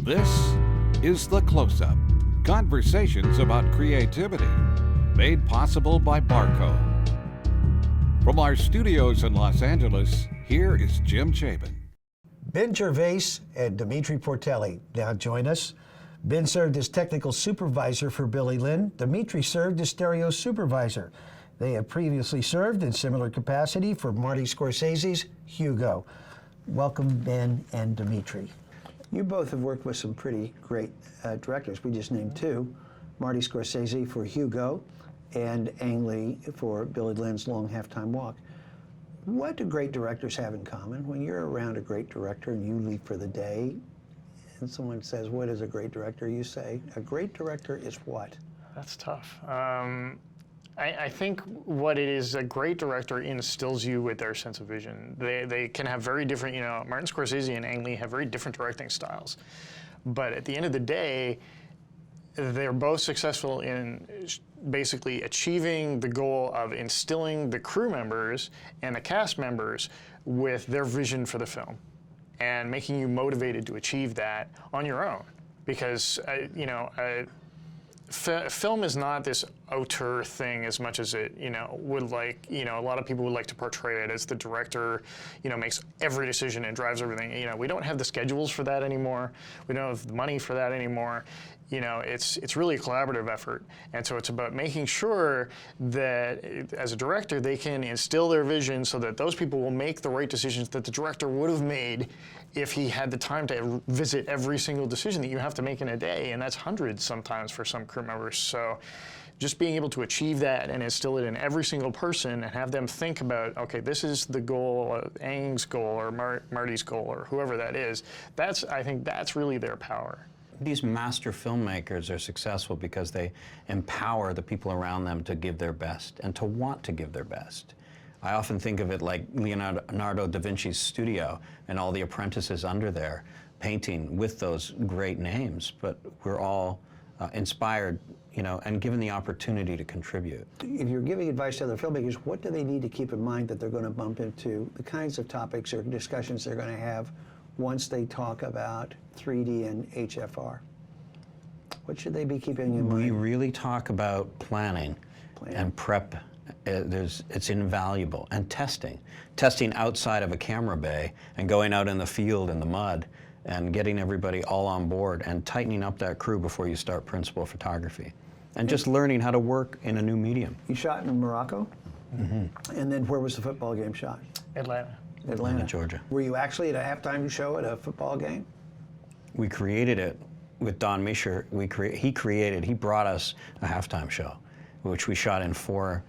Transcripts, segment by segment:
This is The Close-Up, conversations about creativity, made possible by Barco. From our studios in Los Angeles, here is Jim Chabin. Ben Gervais and Demetri Portelli now join us. Ben served as technical supervisor for Billy Lynn. Demetri served as stereo supervisor. They have previously served in similar capacity for Martin Scorsese's Hugo. Welcome, Ben and Demetri. You both have worked with some pretty great directors. We just named two, Martin Scorsese for Hugo and Ang Lee for Billy Lynn's Long Halftime Walk. What do great directors have in common? When you're around a great director and you leave for the day, and someone says, what is a great director? You say, a great director is what? That's tough. I think what it is, a great director instills you with their sense of vision. They can have very different, Martin Scorsese and Ang Lee have very different directing styles. But at the end of the day, they're both successful in basically achieving the goal of instilling the crew members and the cast members with their vision for the film and making you motivated to achieve that on your own. Because, film is not this auteur thing as much as it, would like, a lot of people would like to portray it as the director, makes every decision and drives everything. We don't have the schedules for that anymore. We don't have the money for that anymore. It's really a collaborative effort. And so it's about making sure that as a director, they can instill their vision so that those people will make the right decisions that the director would have made if he had the time to visit every single decision that you have to make in a day. And that's hundreds sometimes for some crew members. So just being able to achieve that and instill it in every single person and have them think about, okay, this is the goal, Ang's goal or Marty's goal or whoever that is, I think that's really their power. These master filmmakers are successful because they empower the people around them to give their best and to want to give their best. I often think of it like Leonardo da Vinci's studio and all the apprentices under there painting with those great names, but we're all inspired, and given the opportunity to contribute. If you're giving advice to other filmmakers, what do they need to keep in mind that they're going to bump into, the kinds of topics or discussions they're going to have once they talk about 3D and HFR? What should they be keeping in mind? We really talk about planning. And prep. It's invaluable. And testing outside of a camera bay and going out in the field in the mud and getting everybody all on board and tightening up that crew before you start principal photography. And just learning how to work in a new medium. You shot in Morocco? Mm-hmm. And then where was the football game shot? Atlanta, Georgia. Were you actually at a halftime show at a football game? We created it with Don Mischer. He brought us a halftime show, which we shot in four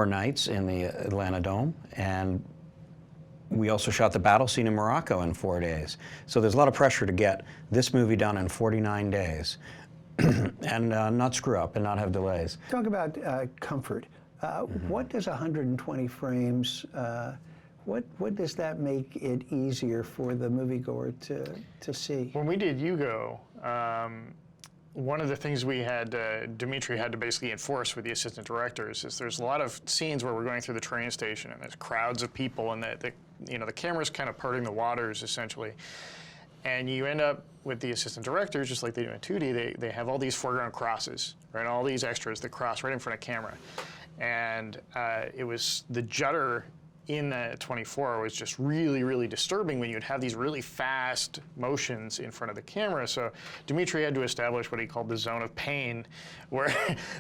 nights in the Atlanta Dome, and we also shot the battle scene in Morocco in 4 days. So there's a lot of pressure to get this movie done in 49 days and not screw up and not have delays. Talk about comfort. What does 120 frames, what does that make it easier for the moviegoer to see? When we did Hugo, one of the things we had, Demetri had to basically enforce with the assistant directors is there's a lot of scenes where we're going through the train station and there's crowds of people and the camera's kind of parting the waters essentially. And you end up with the assistant directors, just like they do in 2D, they have all these foreground crosses, right? All these extras that cross right in front of camera. And it was the judder in the 24 was just really, really disturbing when you'd have these really fast motions in front of the camera. So Demetri had to establish what he called the zone of pain, where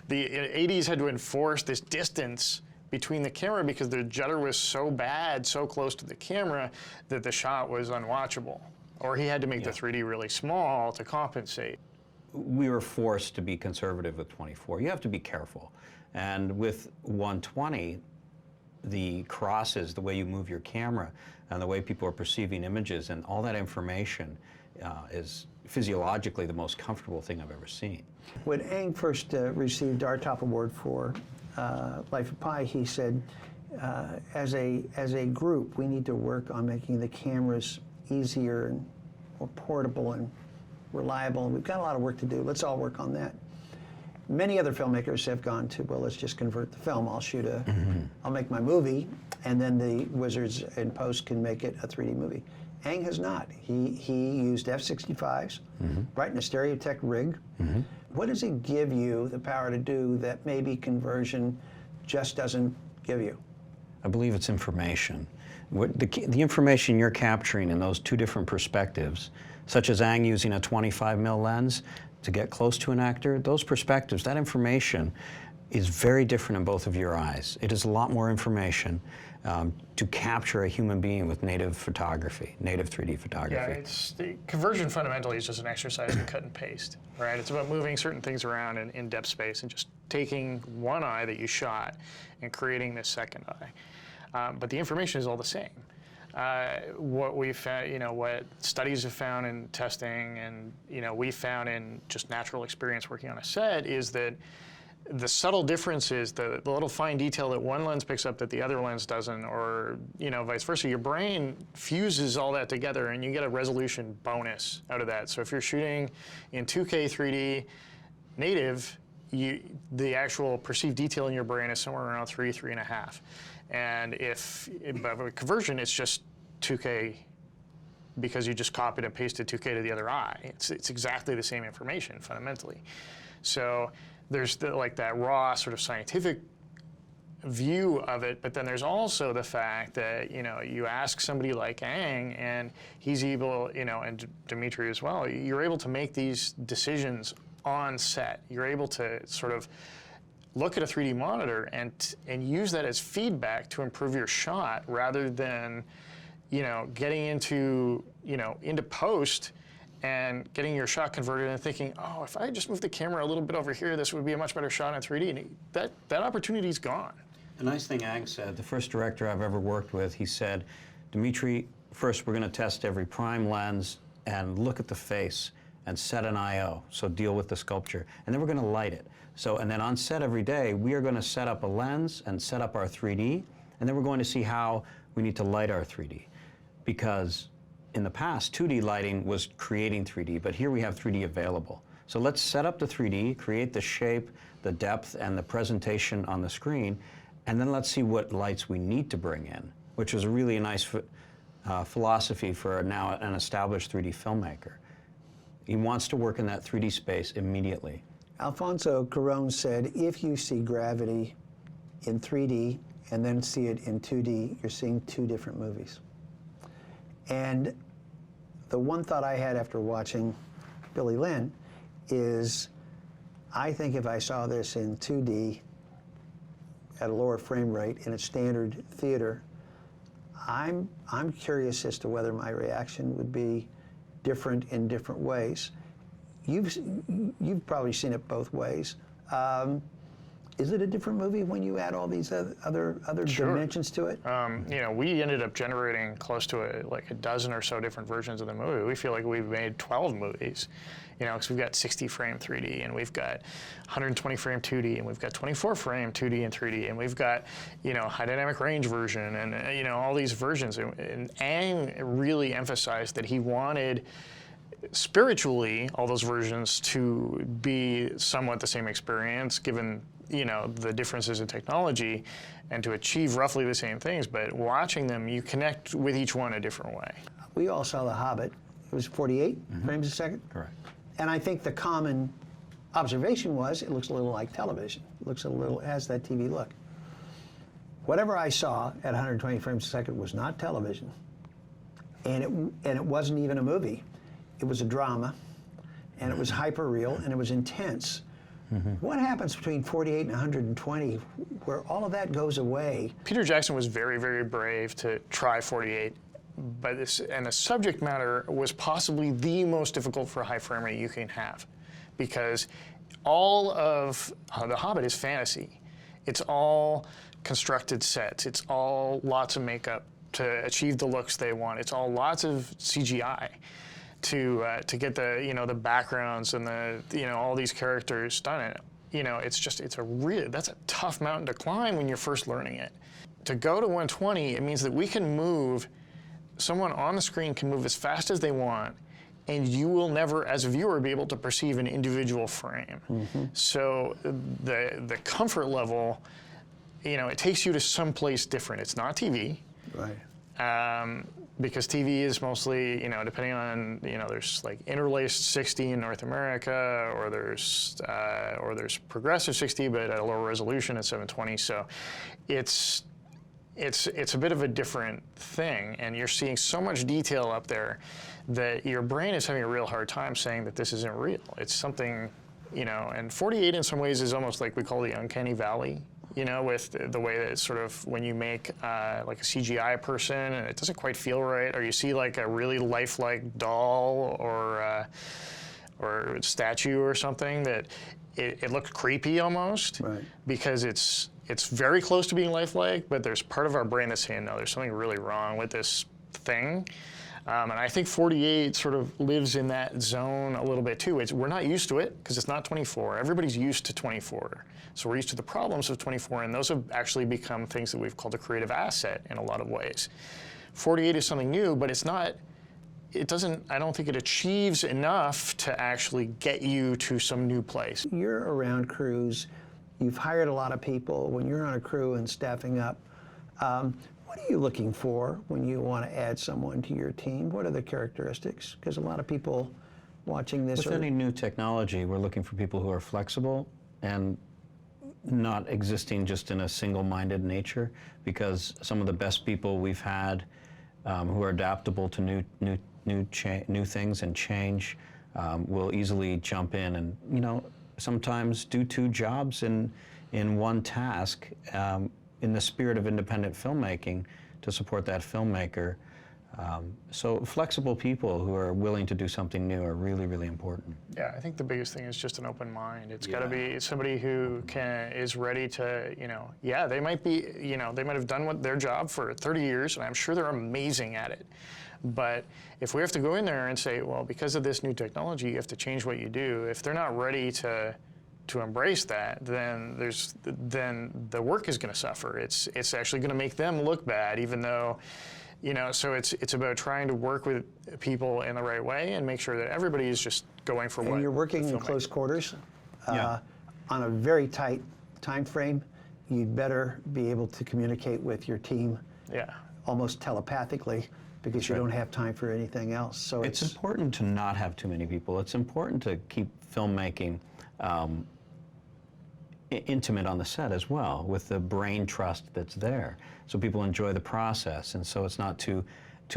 the 80s had to enforce this distance between the camera because the judder was so bad, so close to the camera, that the shot was unwatchable. Or he had to make the 3D really small to compensate. We were forced to be conservative with 24. You have to be careful. And with 120, the crosses, the way you move your camera, and the way people are perceiving images, and all that information is physiologically the most comfortable thing I've ever seen. When Ang first received our top award for Life of Pi, he said, as a group, we need to work on making the cameras easier and more portable and reliable. And we've got a lot of work to do. Let's all work on that. Many other filmmakers have gone to, well, let's just convert the film. I'll make my movie, and then the wizards in post can make it a 3D movie. Ang has not. He used F65s, right in a Stereotech rig. What does it give you the power to do that maybe conversion just doesn't give you? I believe it's information. The information you're capturing in those two different perspectives, such as Ang using a 25mm lens to get close to an actor, those perspectives, that information is very different in both of your eyes. It is a lot more information to capture a human being with native photography, native 3D photography. Yeah, conversion fundamentally is just an exercise in cut and paste, right? It's about moving certain things around in depth space and just taking one eye that you shot and creating this second eye. But the information is all the same. What we found, what studies have found in testing, and we found in just natural experience working on a set, is that the subtle differences, the little fine detail that one lens picks up that the other lens doesn't, or vice versa, your brain fuses all that together and you get a resolution bonus out of that. So if you're shooting in 2K 3D native, the actual perceived detail in your brain is somewhere around 3.5. And but with conversion, it's just 2K because you just copied and pasted 2K to the other eye. It's exactly the same information fundamentally. So there's that raw sort of scientific view of it, but then there's also the fact that you ask somebody like Ang, and he's able, and Demetri as well, you're able to make these decisions on set. You're able to sort of look at a 3D monitor and use that as feedback to improve your shot, rather than getting into post and getting your shot converted and thinking, oh, if I just move the camera a little bit over here, this would be a much better shot in 3D. And that opportunity's gone. The nice thing Ang said, the first director I've ever worked with, he said, Demetri, first we're going to test every prime lens and look at the face and set an I/O, so deal with the sculpture. And then we're going to light it. And then on set every day, we are going to set up a lens and set up our 3D, and then we're going to see how we need to light our 3D. Because in the past, 2D lighting was creating 3D, but here we have 3D available. So let's set up the 3D, create the shape, the depth, and the presentation on the screen, and then let's see what lights we need to bring in, which is a really nice philosophy for now an established 3D filmmaker. He wants to work in that 3D space immediately. Alfonso Cuarón said, if you see gravity in 3D and then see it in 2D, you're seeing two different movies. And the one thought I had after watching Billy Lynn is, I think if I saw this in 2D at a lower frame rate in a standard theater, I'm curious as to whether my reaction would be different in different ways. You've probably seen it both ways. Is it a different movie when you add all these other Sure. dimensions to it? We ended up generating close to a dozen or so different versions of the movie. We feel like we've made 12 movies, because we've got 60 frame 3D, and we've got 120 frame 2D, and we've got 24 frame 2D and 3D, and we've got, high dynamic range version, and all these versions. And Ang really emphasized that he wanted spiritually all those versions to be somewhat the same experience, given the differences in technology, and to achieve roughly the same things, but watching them, you connect with each one a different way. We all saw The Hobbit. It was 48 frames a second. Correct. And I think the common observation was it looks a little like television. It has that TV look. Whatever I saw at 120 frames a second was not television. And it wasn't even a movie. It was a drama, and it was hyper-real, and it was intense. What happens between 48 and 120 where all of that goes away? Peter Jackson was very, very brave to try 48, and the subject matter was possibly the most difficult for a high frame rate you can have, because all of The Hobbit is fantasy. It's all constructed sets. It's all lots of makeup to achieve the looks they want. It's all lots of CGI to get the the backgrounds and the all these characters done. That's a tough mountain to climb when you're first learning it. To go to 120, it means that we can move. Someone on the screen can move as fast as they want, and you will never, as a viewer, be able to perceive an individual frame. So the comfort level, it takes you to someplace different. It's not TV. Right. because TV is mostly, you know, depending on, you know, there's like interlaced 60 in North America, or there's progressive 60, but at a lower resolution at 720. So it's a bit of a different thing, and you're seeing so much detail up there that your brain is having a real hard time saying that this isn't real. It's something, you know, and 48 in some ways is almost like we call the uncanny valley, you know, with the way that it's sort of when you make like a CGI person and it doesn't quite feel right, or you see like a really lifelike doll or statue or something that it looks creepy almost, Right. because it's very close to being lifelike, but there's part of our brain that's saying, no, there's something really wrong with this thing. And I think 48 sort of lives in that zone a little bit too. We're not used to it because it's not 24. Everybody's used to 24. So we're used to the problems of 24, and those have actually become things that we've called a creative asset in a lot of ways. 48 is something new, but it's not, I don't think it achieves enough to actually get you to some new place. You're around crews. You've hired a lot of people. When you're on a crew and staffing up, what are you looking for when you want to add someone to your team? What are the characteristics? Because a lot of people watching this With any new technology, we're looking for people who are flexible and not existing just in a single-minded nature, because some of the best people we've had who are adaptable to new things and change will easily jump in and, you know, sometimes do two jobs in one task in the spirit of independent filmmaking to support that filmmaker. So flexible people who are willing to do something new are really, really important. Yeah, I think the biggest thing is just an open mind. It's got to be somebody who is ready to, you know, yeah, they might be, you know, they might have done their job for 30 years, and I'm sure they're amazing at it. But if we have to go in there and say, well, because of this new technology, you have to change what you do, if they're not ready to embrace that, then the work is going to suffer. It's actually going to make them look bad, even though, you know. So it's about trying to work with people in the right way and make sure that everybody is just going for what. And you're working in close quarters, on a very tight time frame. You'd better be able to communicate with your team, almost telepathically, because you don't have time for anything else. So it's important to not have too many people. It's important to keep filmmaking intimate on the set as well, with the brain trust that's there, so people enjoy the process, and so it's not too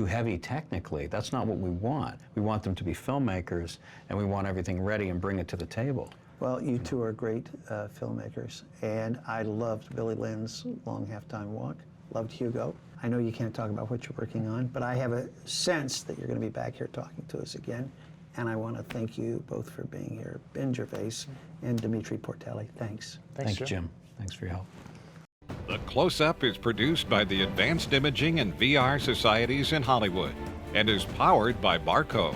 heavy technically. That's not what we want. We want them to be filmmakers, and we want everything ready and bring it to the table. Well, you two are great filmmakers, and I loved Billy Lynn's Long Halftime Walk. Loved Hugo. I know you can't talk about what you're working on, but I have a sense that you're going to be back here talking to us again. And I want to thank you both for being here, Ben Gervais and Demetri Portelli. Thanks. Thanks, Thank you, Jim. Thanks for your help. The Close-Up is produced by the Advanced Imaging and VR Societies in Hollywood and is powered by Barco.